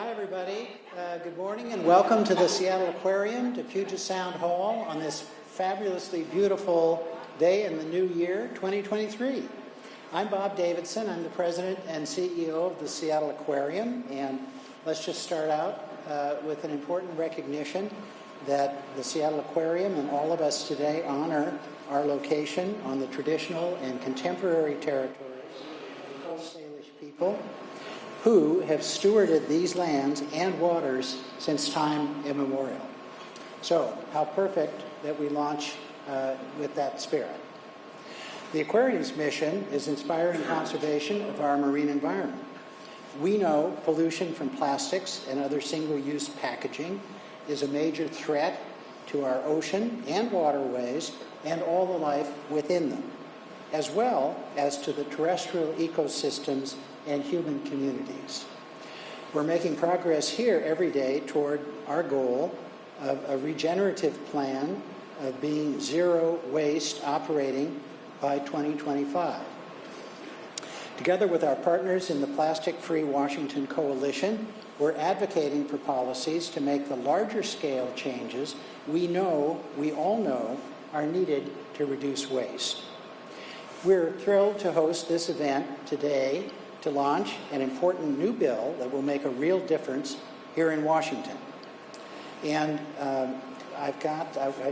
Hi, everybody. Good morning and welcome to the Seattle Aquarium, to Puget Sound Hall on this fabulously beautiful day in the new year, 2023. I'm Bob Davidson. I'm the president and CEO of the Seattle Aquarium, and let's just start out with an important recognition that the Seattle Aquarium and all of us today honor our location on the traditional and contemporary territories of the Coast Salish people who have stewarded these lands and waters since time immemorial. So, how perfect that we launch with that spirit. The aquarium's mission is inspiring conservation of our marine environment. We know pollution from plastics and other single-use packaging is a major threat to our ocean and waterways and all the life within them, as well as to the terrestrial ecosystems and human communities. We're making progress here every day toward our goal of a regenerative plan of being zero waste operating by 2025. Together with our partners in the Plastic Free Washington Coalition, we're advocating for policies to make the larger scale changes we all know are needed to reduce waste. We're thrilled to host this event today to launch an important new bill that will make a real difference here in Washington. And I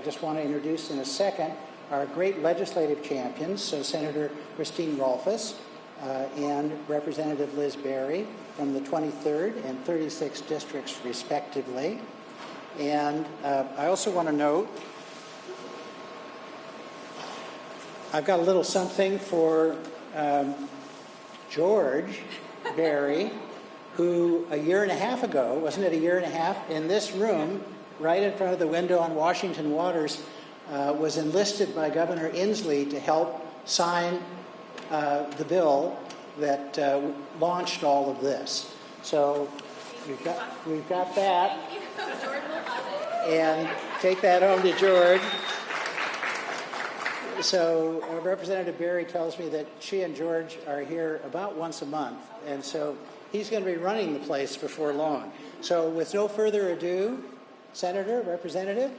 just want to introduce in a second our great legislative champions, so Senator Christine Rolfes and Representative Liz Berry from the 23rd and 36th districts respectively. And I also want to note I've got a little something for George Berry, who a year and a half ago, wasn't it a year and a half, in this room, right in front of the window on Washington Waters, was enlisted by Governor Inslee to help sign the bill that launched all of this. So we've got that. And take that home to George. So Representative Berry tells me that she and George are here about once a month, and so he's going to be running the place before long. So with no further ado, Senator, Representative.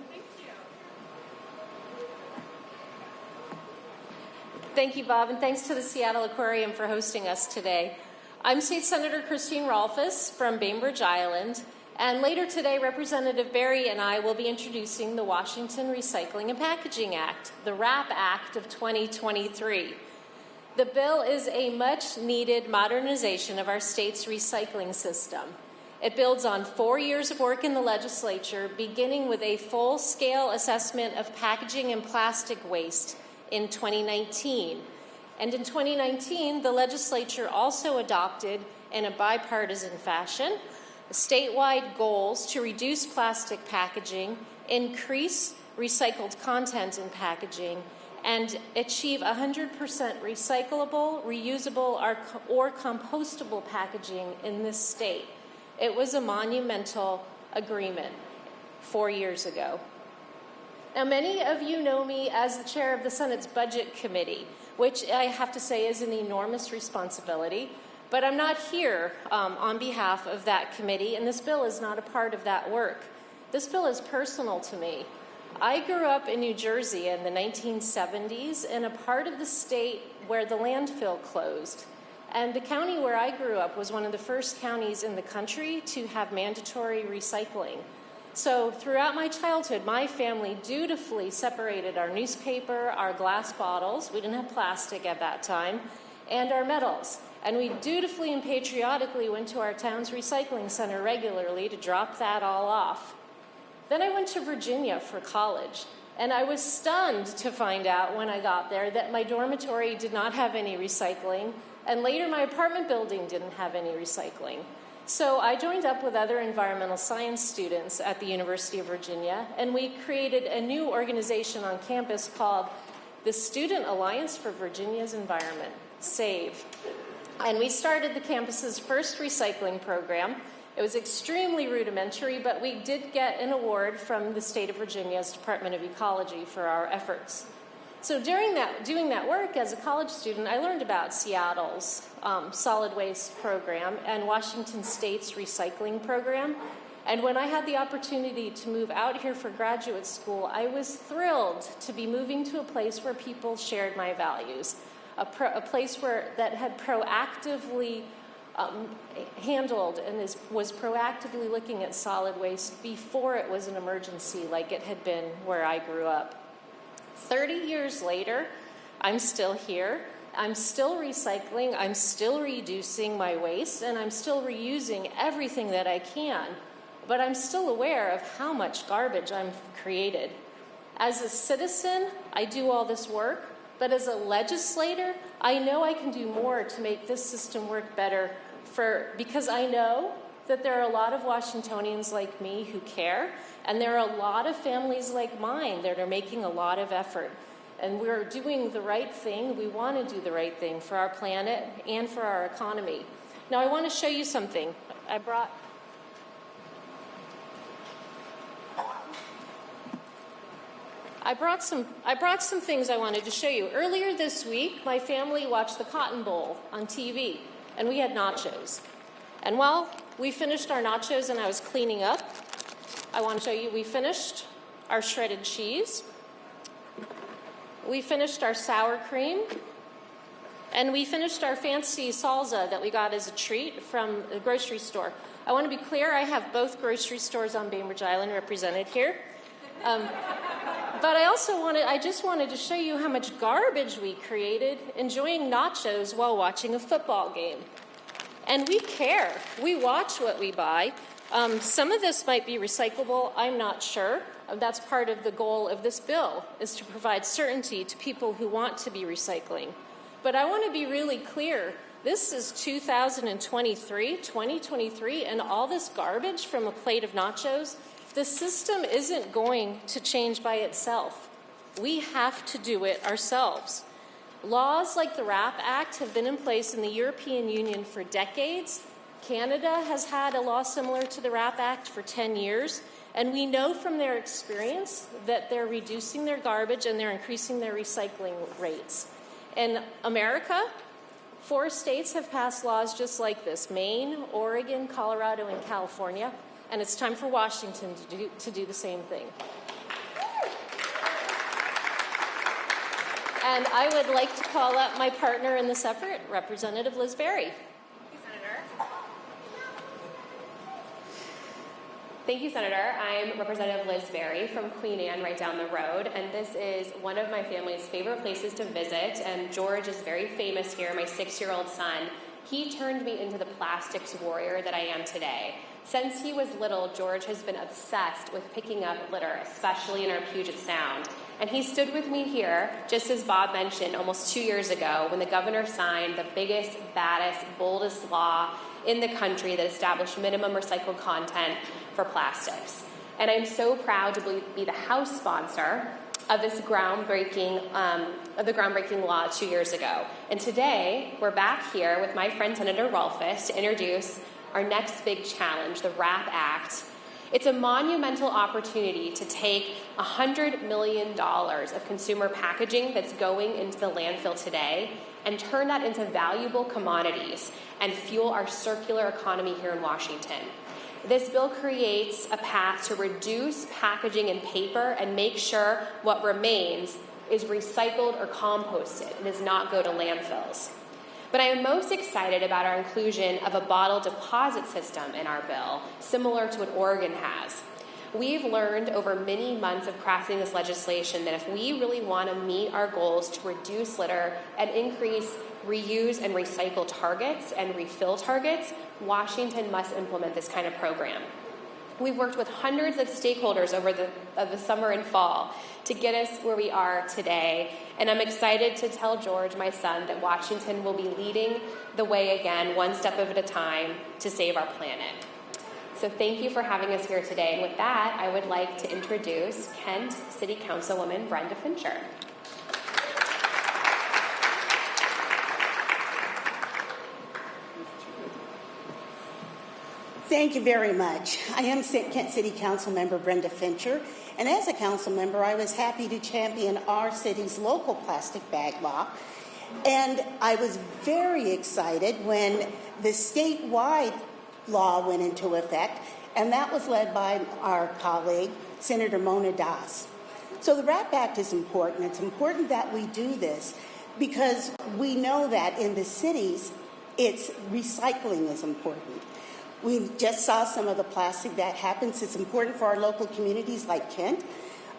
Thank you, Bob, and thanks to the Seattle Aquarium for hosting us today. I'm State Senator Christine Rolfes from Bainbridge Island, and later today, Representative Berry and I will be introducing the Washington Recycling and Packaging Act, the WRAP Act of 2023. The bill is a much-needed modernization of our state's recycling system. It builds on 4 years of work in the legislature, beginning with a full-scale assessment of packaging and plastic waste in 2019. And in 2019, the legislature also adopted, in a bipartisan fashion, statewide goals to reduce plastic packaging, increase recycled content in packaging, and achieve 100% recyclable, reusable, or compostable packaging in this state. It was a monumental agreement 4 years ago. Now, many of you know me as the chair of the Senate's Budget Committee, which I have to say is an enormous responsibility. But I'm not here on behalf of that committee, and this bill is not a part of that work. This bill is personal to me. I grew up in New Jersey in the 1970s in a part of the state where the landfill closed. And the county where I grew up was one of the first counties in the country to have mandatory recycling. So throughout my childhood, my family dutifully separated our newspaper, our glass bottles, we didn't have plastic at that time, and our metals. And we dutifully and patriotically went to our town's recycling center regularly to drop that all off. Then I went to Virginia for college, and I was stunned to find out when I got there that my dormitory did not have any recycling, and later my apartment building didn't have any recycling. So I joined up with other environmental science students at the University of Virginia, and we created a new organization on campus called the Student Alliance for Virginia's Environment, SAVE. And we started the campus's first recycling program. It was extremely rudimentary, but we did get an award from the state of Virginia's Department of Ecology for our efforts. So doing that work as a college student, I learned about Seattle's solid waste program and Washington State's recycling program. And when I had the opportunity to move out here for graduate school, I was thrilled to be moving to a place where people shared my values, a place that had proactively handled and was proactively looking at solid waste before it was an emergency like it had been where I grew up. 30 years later, I'm still here. I'm still recycling. I'm still reducing my waste, and I'm still reusing everything that I can. But I'm still aware of how much garbage I've created. As a citizen, I do all this work, but as a legislator, I know I can do more to make this system work better because I know that there are a lot of Washingtonians like me who care, and there are a lot of families like mine that are making a lot of effort. And we're doing the right thing. We want to do the right thing for our planet and for our economy. Now, I want to show you something. I brought some things I wanted to show you. Earlier this week, my family watched the Cotton Bowl on TV, and we had nachos. And while we finished our nachos and I was cleaning up, I want to show you we finished our shredded cheese, we finished our sour cream, and we finished our fancy salsa that we got as a treat from the grocery store. I want to be clear, I have both grocery stores on Bainbridge Island represented here. But I just wanted to show you how much garbage we created enjoying nachos while watching a football game. And we care. We watch what we buy. Some of this might be recyclable. I'm not sure. That's part of the goal of this bill, is to provide certainty to people who want to be recycling. But I want to be really clear. This is 2023, and all this garbage from a plate of nachos, the system isn't going to change by itself. We have to do it ourselves. Laws like the WRAP Act have been in place in the European Union for decades. Canada has had a law similar to the WRAP Act for 10 years, and we know from their experience that they're reducing their garbage and they're increasing their recycling rates. In America, 4 states have passed laws just like this: Maine, Oregon, Colorado, and California. And it's time for Washington to do the same thing. And I would like to call up my partner in this effort, Representative Liz Berry. Thank you, Senator. I'm Representative Liz Berry from Queen Anne, right down the road, and this is one of my family's favorite places to visit, and George is very famous here, my 6-year-old son. He turned me into the plastics warrior that I am today. Since he was little, George has been obsessed with picking up litter, especially in our Puget Sound. And he stood with me here, just as Bob mentioned, almost 2 years ago, when the governor signed the biggest, baddest, boldest law in the country that established minimum recycled content for plastics. And I'm so proud to be the House sponsor of this groundbreaking law 2 years ago. And today, we're back here with my friend Senator Rolfes to introduce our next big challenge, the WRAP Act. It's a monumental opportunity to take $100 million of consumer packaging that's going into the landfill today and turn that into valuable commodities and fuel our circular economy here in Washington. This bill creates a path to reduce packaging and paper and make sure what remains is recycled or composted and does not go to landfills. But I am most excited about our inclusion of a bottle deposit system in our bill, similar to what Oregon has. We've learned over many months of crafting this legislation that if we really want to meet our goals to reduce litter and increase reuse and recycle targets and refill targets, Washington must implement this kind of program. We've worked with hundreds of stakeholders over the summer and fall to get us where we are today. And I'm excited to tell George, my son, that Washington will be leading the way again, one step at a time, to save our planet. So thank you for having us here today. And with that, I would like to introduce Kent City Councilwoman Brenda Fincher. Thank you very much. I am Kent City Council Member Brenda Fincher, and as a council member, I was happy to champion our city's local plastic bag law. And I was very excited when the statewide law went into effect, and that was led by our colleague, Senator Mona Das. So the RAP Act is important. It's important that we do this because we know that in the cities, recycling is important. We just saw some of the plastic that happens. It's important for our local communities like Kent,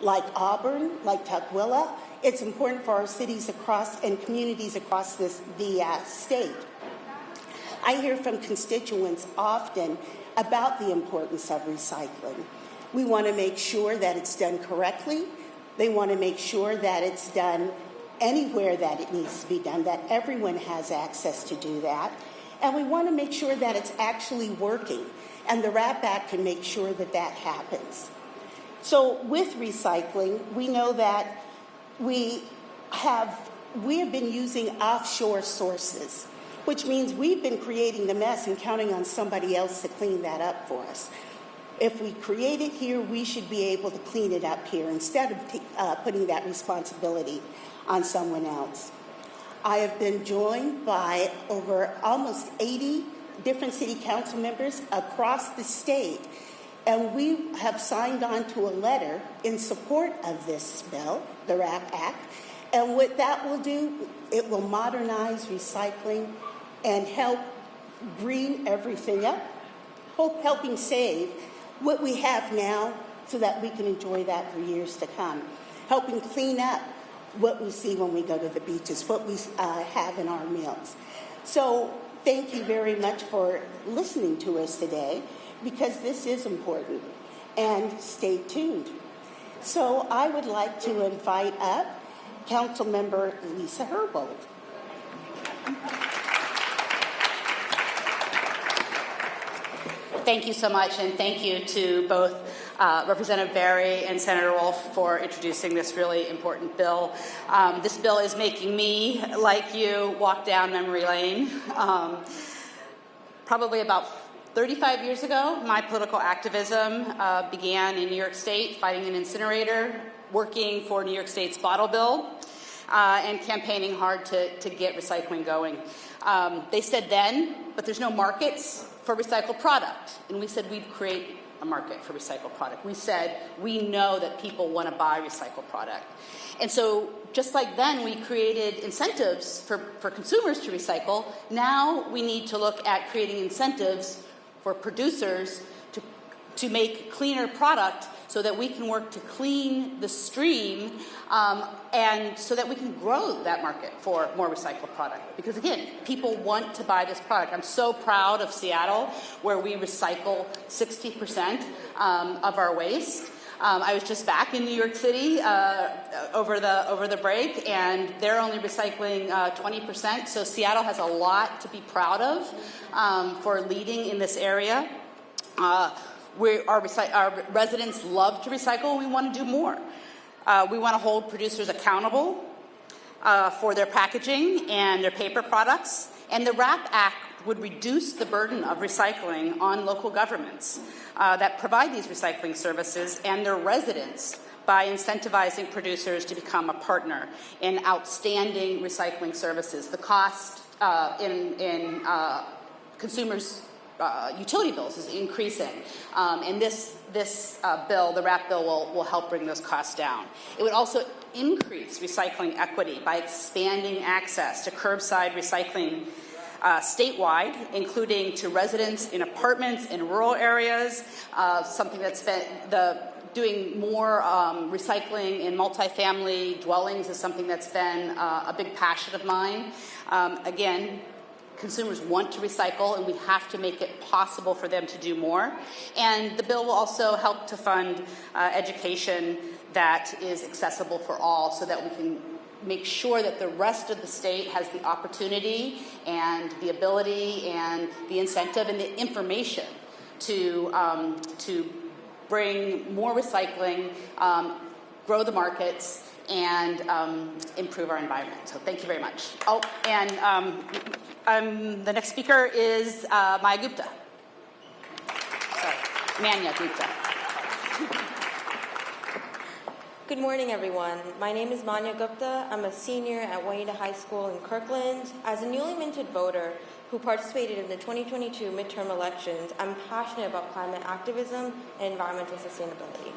like Auburn, like Tukwila. It's important for our cities across and communities across the state. I hear from constituents often about the importance of recycling. We want to make sure that it's done correctly. They want to make sure that it's done anywhere that it needs to be done, that everyone has access to do that. And we want to make sure that it's actually working. And the RAP Act can make sure that that happens. So with recycling, we know that we have been using offshore sources, which means we've been creating the mess and counting on somebody else to clean that up for us. If we create it here, we should be able to clean it up here instead of putting that responsibility on someone else. I have been joined by over almost 80 different city council members across the state, and we have signed on to a letter in support of this bill, the RAP Act. And what that will do, it will modernize recycling and help green everything up, helping save what we have now so that we can enjoy that for years to come, helping clean up what we see when we go to the beaches, what we have in our meals. So thank you very much for listening to us today, because this is important. And stay tuned. So I would like to invite up Councilmember Lisa Herbold. Thank you so much, and thank you to both Representative Berry and Senator Rolfe for introducing this really important bill. This bill is making me, like you, walk down memory lane. Probably about 35 years ago, my political activism began in New York State, fighting an incinerator, working for New York State's bottle bill, and campaigning hard to get recycling going. They said then, but there's no markets for recycled product. And we said we'd create a market for recycled product. We said we know that people want to buy recycled product. And so just like then we created incentives for consumers to recycle, now we need to look at creating incentives for producers to make cleaner product so that we can work to clean the stream and so that we can grow that market for more recycled product. Because again, people want to buy this product. I'm so proud of Seattle, where we recycle 60% of our waste. I was just back in New York City over the break, and they're only recycling 20%. So Seattle has a lot to be proud of for leading in this area. Our residents love to recycle, and we want to do more. We want to hold producers accountable for their packaging and their paper products. And the RAP Act would reduce the burden of recycling on local governments that provide these recycling services and their residents by incentivizing producers to become a partner in outstanding recycling services. The cost in consumers' utility bills is increasing, and this bill, the RAP bill, will help bring those costs down. It would also increase recycling equity by expanding access to curbside recycling statewide, including to residents in apartments in rural areas, something that's been doing more recycling in multifamily dwellings is something that's been a big passion of mine. Again, consumers want to recycle, and we have to make it possible for them to do more. And the bill will also help to fund education that is accessible for all, so that we can make sure that the rest of the state has the opportunity and the ability and the incentive and the information to bring more recycling, grow the markets, and improve our environment. So thank you very much. Oh, and the next speaker is Maya Gupta. Manya Gupta. Good morning, everyone. My name is Manya Gupta. I'm a senior at Juanita High School in Kirkland. As a newly minted voter who participated in the 2022 midterm elections, I'm passionate about climate activism and environmental sustainability.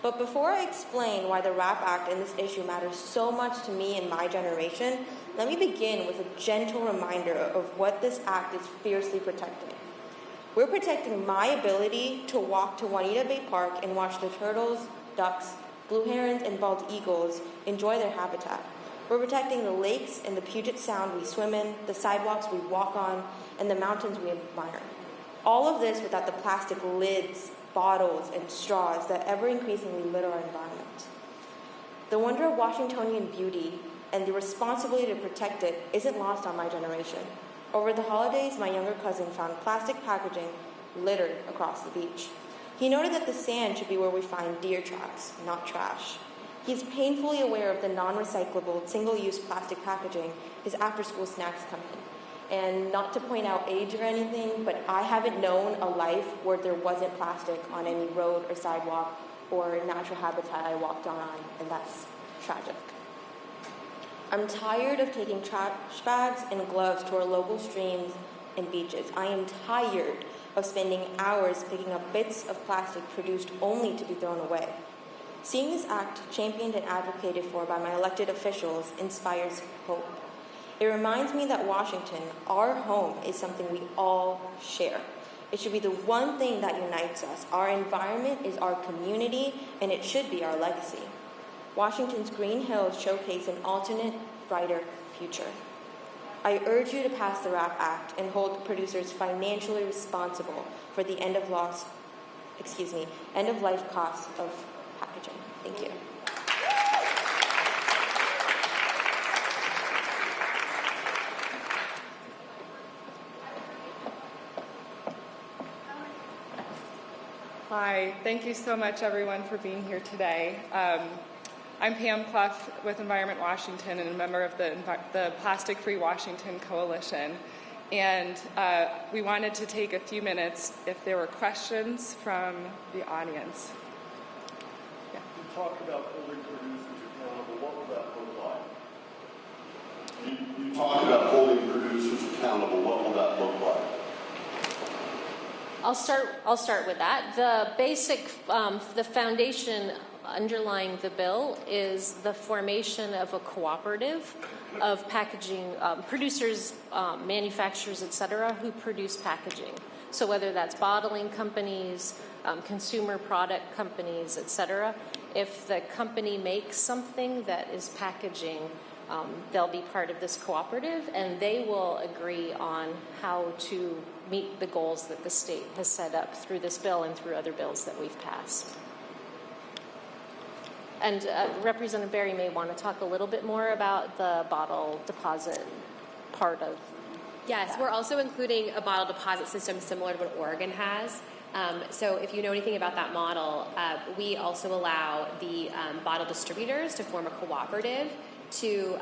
But before I explain why the RAP Act and this issue matters so much to me and my generation, let me begin with a gentle reminder of what this act is fiercely protecting. We're protecting my ability to walk to Juanita Bay Park and watch the turtles, ducks, blue herons, and bald eagles enjoy their habitat. We're protecting the lakes and the Puget Sound we swim in, the sidewalks we walk on, and the mountains we admire. All of this without the plastic lids, bottles, and straws that ever increasingly litter our environment. The wonder of Washingtonian beauty and the responsibility to protect it isn't lost on my generation. Over the holidays, my younger cousin found plastic packaging littered across the beach. He noted that the sand should be where we find deer tracks, not trash. He's painfully aware of the non-recyclable, single-use plastic packaging his after-school snacks come in. And not to point out age or anything, but I haven't known a life where there wasn't plastic on any road or sidewalk or natural habitat I walked on, and that's tragic. I'm tired of taking trash bags and gloves to our local streams and beaches. I am tired of spending hours picking up bits of plastic produced only to be thrown away. Seeing this act championed and advocated for by my elected officials inspires hope. It reminds me that Washington, our home, is something we all share. It should be the one thing that unites us. Our environment is our community, and it should be our legacy. Washington's green hills showcase an alternate, brighter future. I urge you to pass the RAP Act and hold producers financially responsible for the end of life costs of packaging. Thank you. Hi, thank you so much, everyone, for being here today. I'm Pam Clough with Environment Washington and a member of the Plastic Free Washington Coalition. And we wanted to take a few minutes if there were questions from the audience. Yeah. You talked about holding producers accountable. What would that look like? You talked about holding producers accountable. What will that look like? I'll start with that. The basic, the foundation underlying the bill is the formation of a cooperative of packaging producers, manufacturers, et cetera, who produce packaging. So whether that's bottling companies, consumer product companies, et cetera, if the company makes something that is packaging, they'll be part of this cooperative, and they will agree on how to meet the goals that the state has set up through this bill and through other bills that we've passed. And Representative Berry may want to talk a little bit more about the bottle deposit part of Yes, that. We're also including a bottle deposit system similar to what Oregon has. So if you know anything about that model, we also allow the bottle distributors to form a cooperative to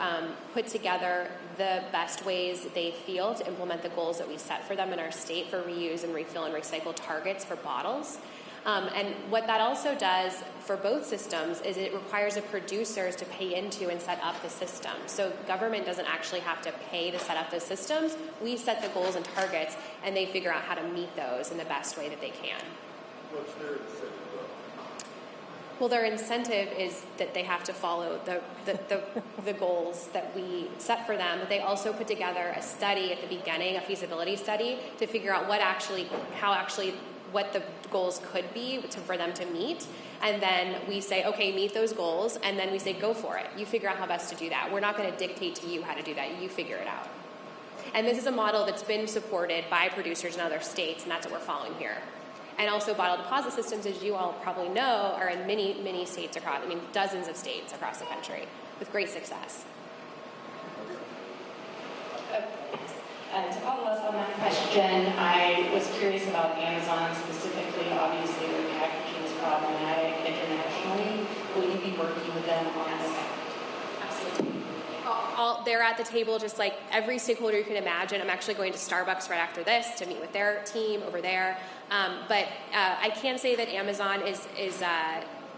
put together the best ways they feel to implement the goals that we set for them in our state for reuse and refill and recycle targets for bottles. And what that also does for both systems is it requires the producers to pay into and set up the system. So government doesn't actually have to pay to set up the systems. We set the goals and targets, and they figure out how to meet those in the best way that they can. What's their incentive? Well, their incentive is that they have to follow the goals that we set for them. But they also put together a study at the beginning, a feasibility study, to figure out what the goals could be for them to meet. And then we say, okay, meet those goals, and then we say, go for it. You figure out how best to do that. We're not going to dictate to you how to do that. You figure it out. And this is a model that's been supported by producers in other states, and that's what we're following here. And also bottle deposit systems, as you all probably know, are in many, many states across, dozens of states across the country with great success. To follow up on that question, I was curious about Amazon specifically. Obviously, their packaging is problematic internationally. Will you be working with them on this? Absolutely. All they're at the table just like every stakeholder you can imagine. I'm actually going to Starbucks right after this to meet with their team over there. But I can't say that Amazon is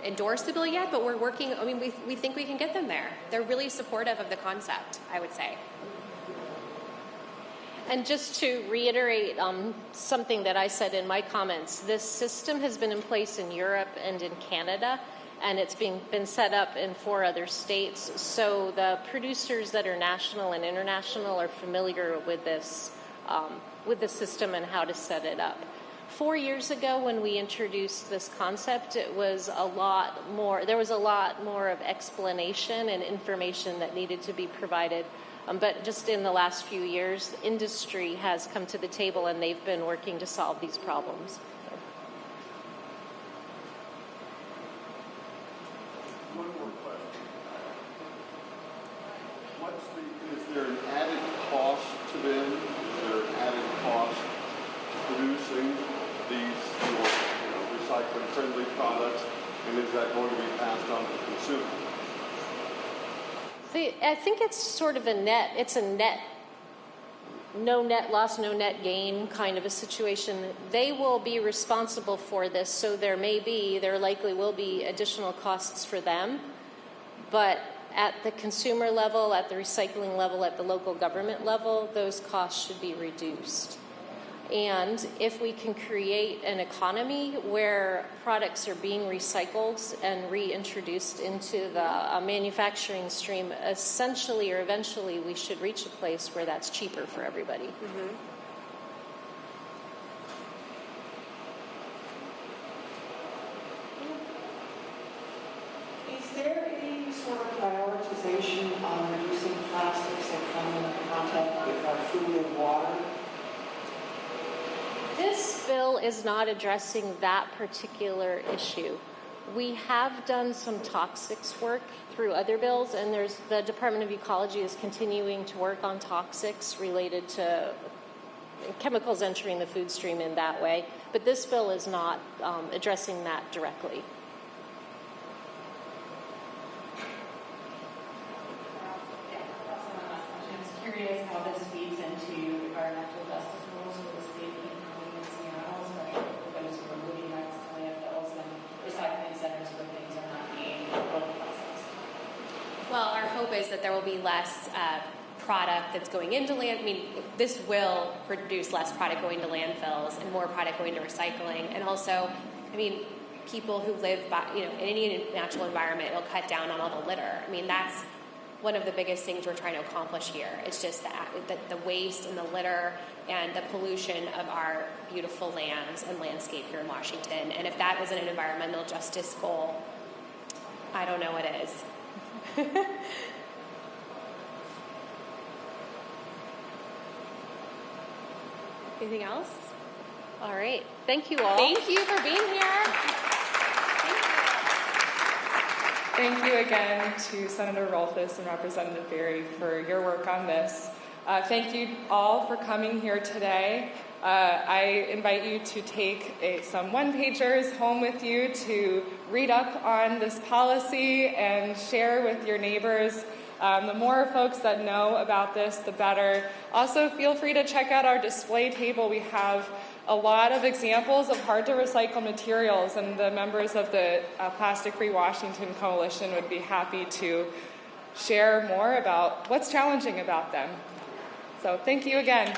endorsed the bill yet, but we're working. I mean, we think we can get them there. They're really supportive of the concept, I would say. And just to reiterate something that I said in my comments, this system has been in place in Europe and in Canada, and it's been set up in 4 other states. So the producers that are national and international are familiar with this system and how to set it up. 4 years ago, when we introduced this concept, it was there was a lot more of explanation and information that needed to be provided. But just in the last few years, industry has come to the table and they've been working to solve these problems. One more question. Is there an added cost to them? Is there an added cost to producing these more, recycling-friendly products? And is that going to be passed on to the consumer? I think it's sort of no net loss, no net gain kind of a situation. They will be responsible for this, so there likely will be additional costs for them. But at the consumer level, at the recycling level, at the local government level, those costs should be reduced. And if we can create an economy where products are being recycled and reintroduced into the manufacturing stream, essentially or eventually we should reach a place where that's cheaper for everybody. Mm-hmm. Is there any sort of prioritization on reducing plastics that come in contact with our food and water? This bill is not addressing that particular issue. We have done some toxics work through other bills, and the Department of Ecology is continuing to work on toxics related to chemicals entering the food stream in that way. But this bill is not addressing that directly. I'm curious how this feeds into environmental justice rules for the state of Seattle, especially for those who are moving next to landfills and recycling centers where things are not being processed. Well, our hope is that there will be less product that's going into this will produce less product going to landfills and more product going to recycling. And also, people who live in any natural environment, it'll cut down on all the litter. That's one of the biggest things we're trying to accomplish here. It's just the waste and the litter and the pollution of our beautiful lands and landscape here in Washington. And if that isn't an environmental justice goal, I don't know what is. Anything else? All right. Thank you all. Thank you for being here. Thank you again to Senator Rolfes and Representative Berry for your work on this. Thank you all for coming here today. I invite you to take some one-pagers home with you to read up on this policy and share with your neighbors. The more folks that know about this, the better. Also, feel free to check out our display table. We have a lot of examples of hard-to-recycle materials, and the members of the Plastic Free Washington Coalition would be happy to share more about what's challenging about them. So thank you again.